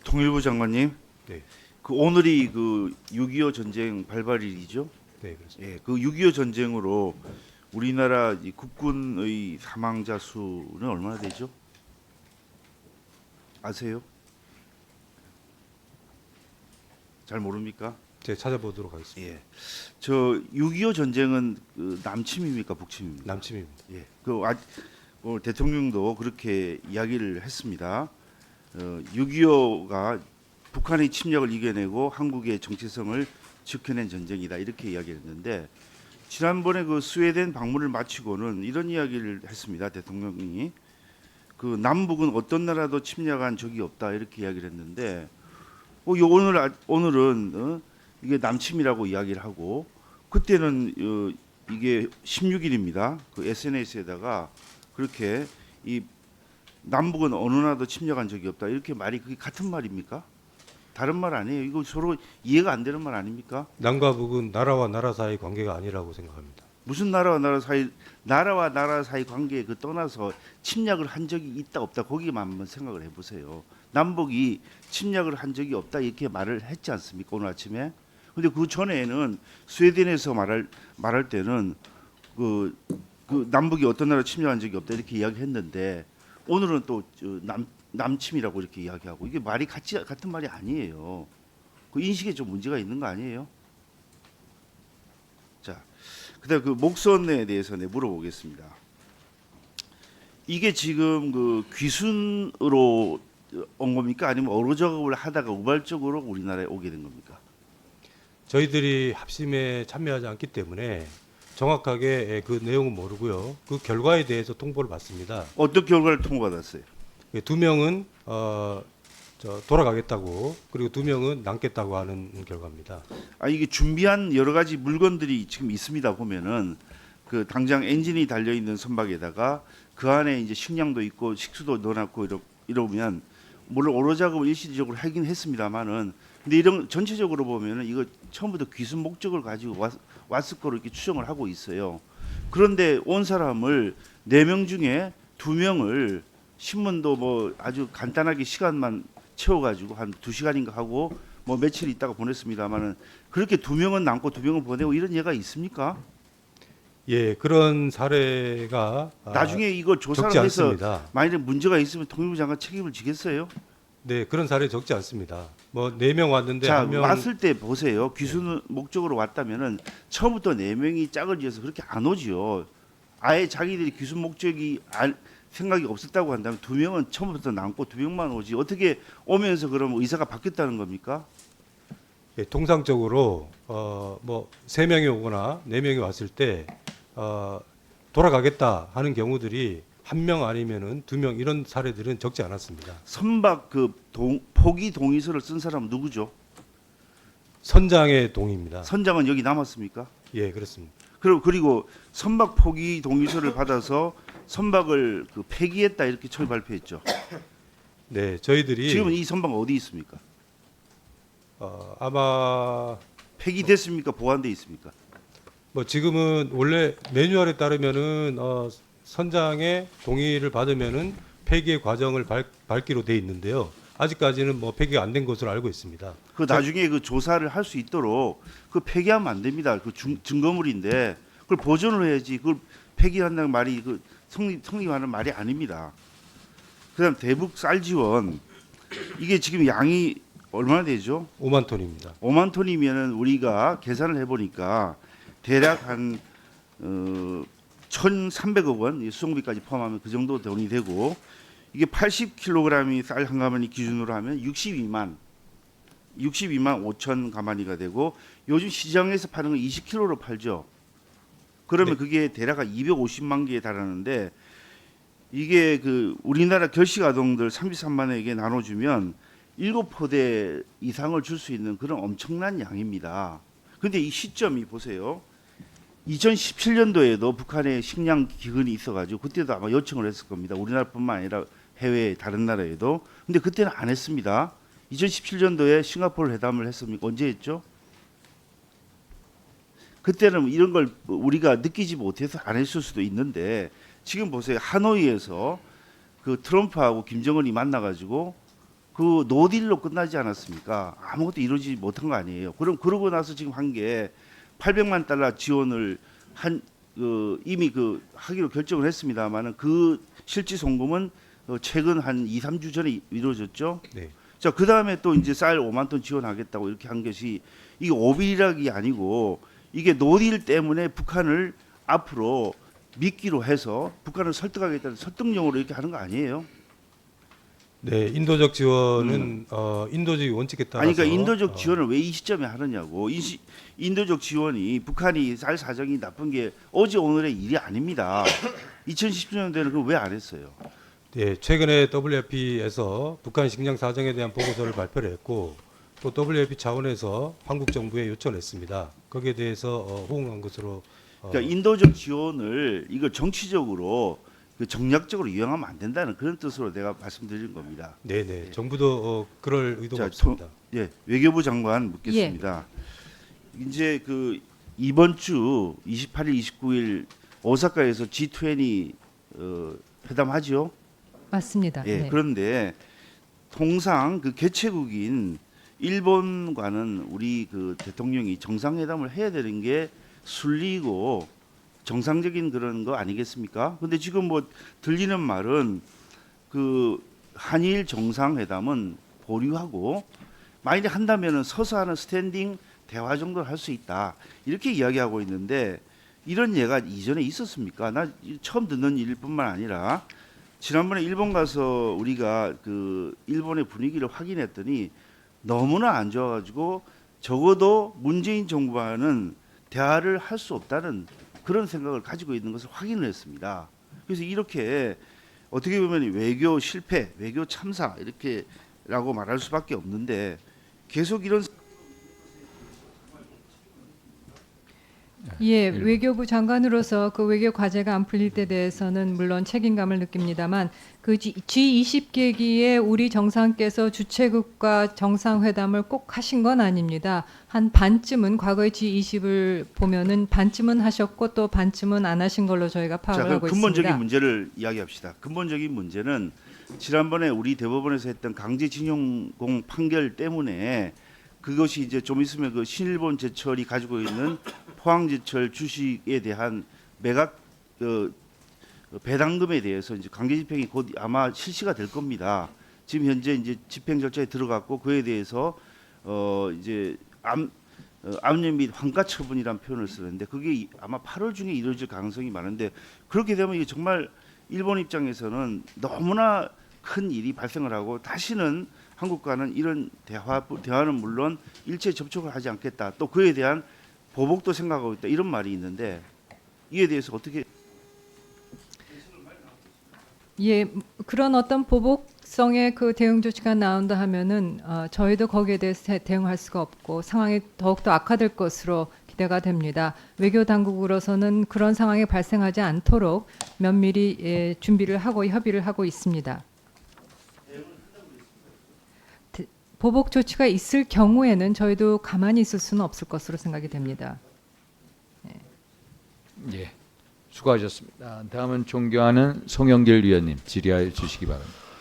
통일부 장관님, 네, 그 오늘이 그 6.25 전쟁 발발일이죠. 네 그렇습니다. 예, 그 6.25 전쟁으로 우리나라 이 국군의 사망자 수는 얼마나 되죠? 아세요? 잘 모릅니까? 제가 찾아보도록 하겠습니다. 예, 저 6.25 전쟁은 그 남침입니까, 북침입니까? 남침입니다. 예, 오늘 대통령도 그렇게 이야기를 했습니다. 6.25가 북한의 침략을 이겨내고 한국의 정체성을 지켜낸 전쟁이다 이렇게 이야기를 했는데 지난번에 그 스웨덴 방문을 마치고는 이런 이야기를 했습니다. 대통령이 그 남북은 어떤 나라도 침략한 적이 없다 이렇게 이야기를 했는데 오늘은 이게 남침이라고 이야기를 하고 그때는 이게 16일입니다. 그 SNS에다가 그렇게 이 남북은 어느 나라도 침략한 적이 없다 이렇게 말이 그게 같은 말입니까? 다른 말 아니에요. 이거 서로 이해가 안 되는 말 아닙니까? 남과 북은 나라와 나라 사이 관계가 아니라고 생각합니다. 무슨 나라와 나라 사이 관계에 그 떠나서 침략을 한 적이 있다 없다 거기만 한번 생각을 해보세요. 남북이 침략을 한 적이 없다 이렇게 말을 했지 않습니까 오늘 아침에? 근데 그 전에는 스웨덴에서 말할 때는 그 남북이 어떤 나라 침략한 적이 없다 이렇게 이야기했는데 오늘은 또 남침이라고 이렇게 이야기하고 이게 말이 같은 말이 아니에요. 그 인식에 좀 문제가 있는 거 아니에요? 자, 그다음 그 목선에 대해서 물어보겠습니다. 이게 지금 그 귀순으로 온 겁니까? 아니면 어로 작업을 하다가 우발적으로 우리나라에 오게 된 겁니까? 저희들이 합심에 참여하지 않기 때문에 정확하게 그 내용은 모르고요. 그 결과에 대해서 통보를 받습니다. 어떤 결과를 통보받았어요? 두 명은 돌아가겠다고 그리고 두 명은 남겠다고 하는 결과입니다. 이게 준비한 여러 가지 물건들이 지금 있습니다. 보면은 그 당장 엔진이 달려 있는 선박에다가 그 안에 이제 식량도 있고 식수도 넣어놨고 이러면 물론 오로 작업을 일시적으로 하긴 했습니다만은 근데 이런 전체적으로 보면은 이거 처음부터 귀순 목적을 가지고 왔을 거로 이렇게 추정을 하고 있어요. 그런데 온 사람을 4명 중에 2명을 신문도 뭐 아주 간단하게 시간만 채워가지고 한 2시간인가 하고 뭐 며칠 있다가 보냈습니다만은 그렇게 2명은 남고 2명은 보내고 이런 예가 있습니까? 예, 그런 사례가 나중에 이거 조사를 적지 해서 않습니다. 만약에 문제가 있으면 통일부 장관 책임을 지겠어요? 네, 그런 사례 적지 않습니다. 뭐 4명 왔는데 자, 한 명 왔을 때 보세요. 귀순 목적으로 왔다면은 처음부터 4명이 짝을 지어서 그렇게 안 오지요. 아예 자기들이 귀순 목적이 생각이 없었다고 한다면 2명은 처음부터 남고 2명만 오지. 어떻게 오면서 그럼 의사가 바뀌었다는 겁니까? 예, 통상적으로 뭐 3명이 오거나 4명이 왔을 때 돌아가겠다 하는 경우들이 1명 아니면은 2명 이런 사례들은 적지 않았습니다. 선박 포기 동의서를 쓴 사람은 누구죠? 선장의 동의입니다. 선장은 여기 남았습니까? 예, 그렇습니다. 그리고 선박 포기 동의서를 받아서 선박을 폐기했다 이렇게 처음 발표했죠. 네, 저희들이 지금은 이 선박 어디 있습니까? 아마 폐기됐습니까? 보관돼 있습니까? 뭐 지금은 원래 매뉴얼에 따르면은 선장의 동의를 받으면은 폐기의 과정을 밟기로 돼 있는데요. 아직까지는 뭐 폐기가 안 된 것으로 알고 있습니다. 그 나중에 그 조사를 할 수 있도록 그 폐기하면 안 됩니다. 그 증거물인데 그걸 보존을 해야지. 그걸 폐기한다는 말이 그 성립하는 말이 아닙니다. 그다음 대북 쌀 지원 이게 지금 양이 얼마나 되죠? 5만 톤입니다. 5만 톤이면은 우리가 계산을 해보니까 대략 한 1,300억 원 수송비까지 포함하면 그 정도 돈이 되고 이게 80kg이 쌀 한 가마니 기준으로 하면 62만 5천 가마니가 되고 요즘 시장에서 파는 건 20kg로 팔죠. 그러면 네. 그게 대략 한 250만 개에 달하는데 이게 그 우리나라 결식 아동들 33만에게 나눠주면 7포대 이상을 줄 수 있는 그런 엄청난 양입니다. 근데 이 시점이 보세요. 2017년도에도 북한에 식량 기근이 있어가지고 그때도 아마 요청을 했을 겁니다. 우리나라뿐만 아니라 해외 다른 나라에도. 근데 그때는 안 했습니다. 2017년도에 싱가포르 회담을 했습니까? 언제 했죠? 그때는 이런 걸 우리가 느끼지 못해서 안 했을 수도 있는데 지금 보세요. 하노이에서 그 트럼프하고 김정은이 만나가지고 그 노딜로 끝나지 않았습니까? 아무것도 이루어지지 못한 거 아니에요. 그럼 그러고 나서 지금 한 게 800만 달러 지원을 이미 하기로 결정을 했습니다만은 그 실질 송금은 최근 한 2, 3주 전에 이루어졌죠. 네. 자, 그다음에 또 이제 쌀 5만 톤 지원하겠다고 이렇게 한 것이 이게 오빌이락이 아니고 이게 노딜 때문에 북한을 앞으로 믿기로 해서 북한을 설득하겠다는 설득용으로 이렇게 하는 거 아니에요? 네, 인도적 지원은 인도주의 원칙에 따라서 아니 그러니까 인도적 지원을 왜 이 시점에 하느냐고. 인도적 지원이 북한이 쌀 사정이 나쁜 게 어제 오늘의 일이 아닙니다. 2017년도에는 그걸 왜 안 했어요? 네, 최근에 WFP에서 북한 식량 사정에 대한 보고서를 발표를 했고 또 WFP 차원에서 한국 정부에 요청을 했습니다. 거기에 대해서 호응한 것으로 그러니까 인도적 지원을 이거 정치적으로 정략적으로 이용하면 안 된다는 그런 뜻으로 내가 말씀드린 겁니다. 네네, 정부도 그럴 의도가 자, 없습니다. 예, 외교부 장관 묻겠습니다. 이제 이번 주 28일, 29일 오사카에서 G20 회담하죠. 맞습니다. 예, 네. 그런데 통상 개최국인 일본과는 우리 대통령이 정상회담을 해야 되는 게 순리고 정상적인 그런 거 아니겠습니까? 근데 지금 들리는 말은 한일 정상회담은 보류하고 만약에 한다면은 서서 하는 스탠딩 대화 정도를 할 수 있다. 이렇게 이야기하고 있는데 이런 예가 이전에 있었습니까? 나 처음 듣는 일뿐만 아니라 지난번에 일본 가서 우리가 일본의 분위기를 확인했더니 너무나 안 좋아가지고 적어도 문재인 정부와는 대화를 할 수 없다는 그런 생각을 가지고 있는 것을 확인을 했습니다. 그래서 이렇게 어떻게 보면 외교 실패, 외교 참사 이렇게라고 말할 수밖에 없는데 계속 이런 예, 외교부 장관으로서 그 외교 과제가 안 풀릴 때 대해서는 물론 책임감을 느낍니다만 그 G20 계기에 우리 정상께서 주최국과 정상회담을 꼭 하신 건 아닙니다. 한 반쯤은 과거의 G20을 보면은 반쯤은 하셨고 또 반쯤은 안 하신 걸로 저희가 파악을 하고 근본적인 있습니다. 문제를 이야기합시다. 근본적인 문제는 지난번에 우리 대법원에서 했던 강제징용공 판결 때문에 그것이 이제 좀 있으면 신일본 제철이 가지고 있는 포항제철 주식에 대한 매각 배당금에 대해서 이제 강제 집행이 곧 아마 실시가 될 겁니다. 지금 현재 이제 집행 절차에 들어갔고 그에 대해서 이제 압류 및 환가 처분이라는 표현을 쓰는데 그게 아마 8월 중에 이루어질 가능성이 많은데 그렇게 되면 이게 정말 일본 입장에서는 너무나 큰 일이 발생을 하고 다시는 한국과는 이런 대화는 물론 일체 접촉을 하지 않겠다. 또 그에 대한 보복도 생각하고 있다. 이런 말이 있는데 이에 대해서 어떻게 예, 그런 어떤 보복성의 그 대응 조치가 나온다 하면은 저희도 거기에 대해서 대응할 수가 없고 상황이 더욱더 악화될 것으로 기대가 됩니다. 외교 당국으로서는 그런 상황이 발생하지 않도록 면밀히 준비를 하고 협의를 하고 있습니다. 보복 조치가 있을 경우에는 저희도 가만히 있을 수는 없을 것으로 생각이 됩니다. 예, 수고하셨습니다. 다음은 존경하는 송영길 위원님 질의하여 주시기 바랍니다.